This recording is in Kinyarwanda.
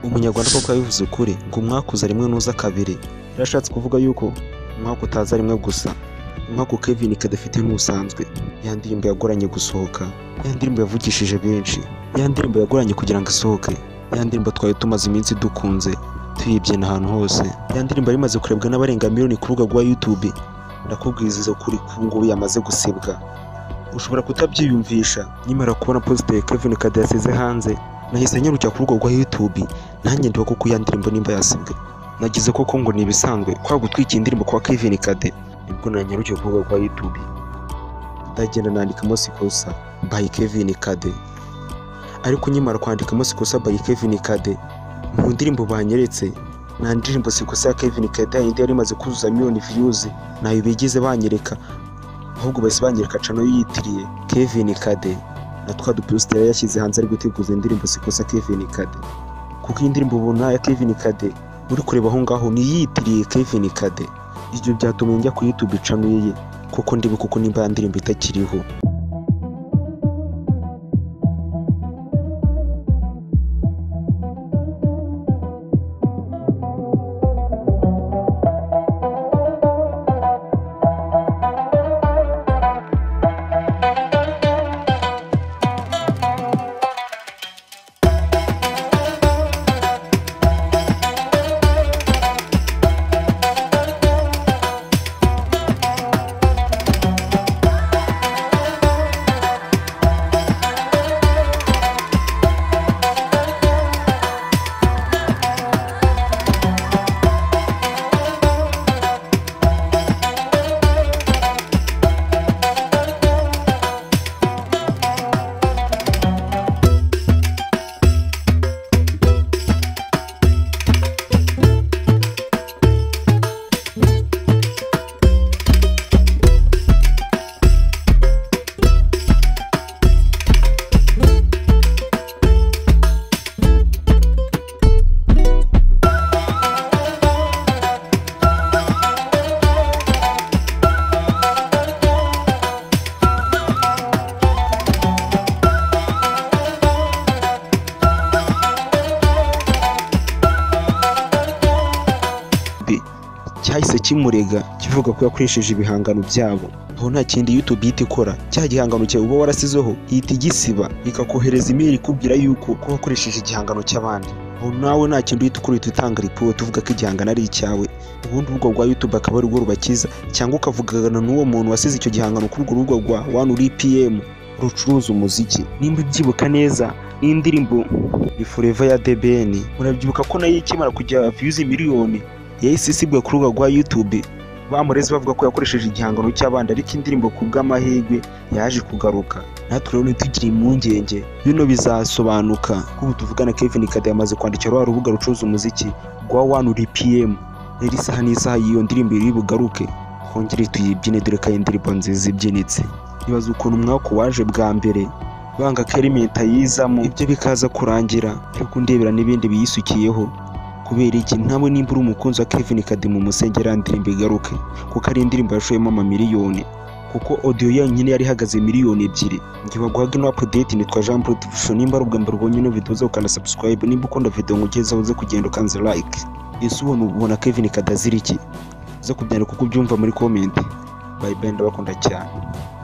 Umunyarwanda koko yabivuze ukuri ngo umwaka uza rimwe nuza kabiri. Yarashatse kuvuga yuko umwaka utaza rimwe gusa. Umwaka Kevin kadafite n'usanzwe. Ya ndirimbo yagoranye gusohoka, ya ndirimbo yavugishije benshi, ya ndirimbo yagoranye kugira ngo isohoke, ya ndirimbo twari tumaze iminsi dukunze tuyibyina ahantu hose, ya ndirimbo yari imaze kurebwa n'abarenga miliyoni ku rubuga rwa YouTube. Ndakubwiriza ukuri ko ngubu yamaze gusebwa. Ushobora kutabyiyumvisha nyimara kubona post ya Kevin Kade yasize hanze, nahise nyarukira ku rubuga rwa YouTube nanjye ndiho kuko ya ndirimbo nimba yasibwe. Nagize koko ngo nibisanzwe kwa gutwika indirimbo kwa Kevin Kade. Nibwo nanyarukiye ku rubuga rwa YouTube ndagenda nandikamo Sikosa by Kevin Kade. Ariko nyimara kwandikamo Sikosa by Kevin Kade, mu ndirimbo banyeretse na ndirimbo Sikosa ya Kevin Kade yindi yari imaze kuzuza miliyoni views, nayo bigize banyereka, ahubwo base banyereka cano yitiriye Kevin Kade na twa duposter yashyize hanze ari guteguza indirimbo Sikosa Kevin Kade. Kuko indirimbo ubona ya Kevin Kade uri kureba aho ngaho ni yitiriye Kevin Kade. Ibyo byatumye njya ku YouTube channel ye kuko ndibuka kuko nimba ya ndirimbo itakiriho. Cyahise kimurega kivuga ko yakoresheje ibihangano byabo. Aho nta kindi YouTube yita ikora, cya gihangano cyawe uba warasizeho yita igisiba ikakohereza email ikubwira yuko ko wakoresheje igihangano cy'abandi. Aho nawe nta kindi yita ukora utanga report uvuga ko igihangano ari icyawe. Ubundi urubuga rwa YouTube akaba ari rwo rubakiza, cyangwa ukavugana n'uwo muntu wasize icyo gihangano kuri urwo rubuga rwa 1RPM rucuruza umuziki. Nimba byibuka neza n'indirimbo Forever ya DBN, urabyibuka ko nayo ikimara kujya views miliyoni yahise isibwa ku rubuga rwa YouTube. Bamureze bavuga ko yakoresheje igihangano cy'abandi, ariko indirimbo ku bw'amahirwe yaje kugaruka. Natwe rero ntitugire impungenge, bino bizasobanuka kuko tuvugana Kevin Kade yamaze kwandikira rwa rubuga rucuruza umuziki rwa 1RPM. Rero isaha n'isaha y'iyo ndirimbo iri bugaruke hongere tuyibyine, dore ko indirimbo nziza ibyinitse. Nibaza ukuntu umwaka waje bwa mbere banga Element yizamo, ibyo bikaza kurangira ariko ndebera n'ibindi biyisukiyeho. Kubera iki ntabwo nimba uri umukunzi wa Kevin Kade mu musengera ndirimbo igaruke, kuko ari indirimbo yashoyemo amamiliyoni, kuko audio yonyine yari ihagaze miliyoni 2. Ngiye baguhaga no update nitwa Jean Paul TV. Nimba ari ubwa mbere ubonye no video zo ukanda subscribe, nimba ukunda video ngugezaho uze kugenda ukanze like. Ese ubona Kevin Kade azira iki? Uze kubyandika kuko ubyumva muri comment. Bye bye, ndabakunda cyane.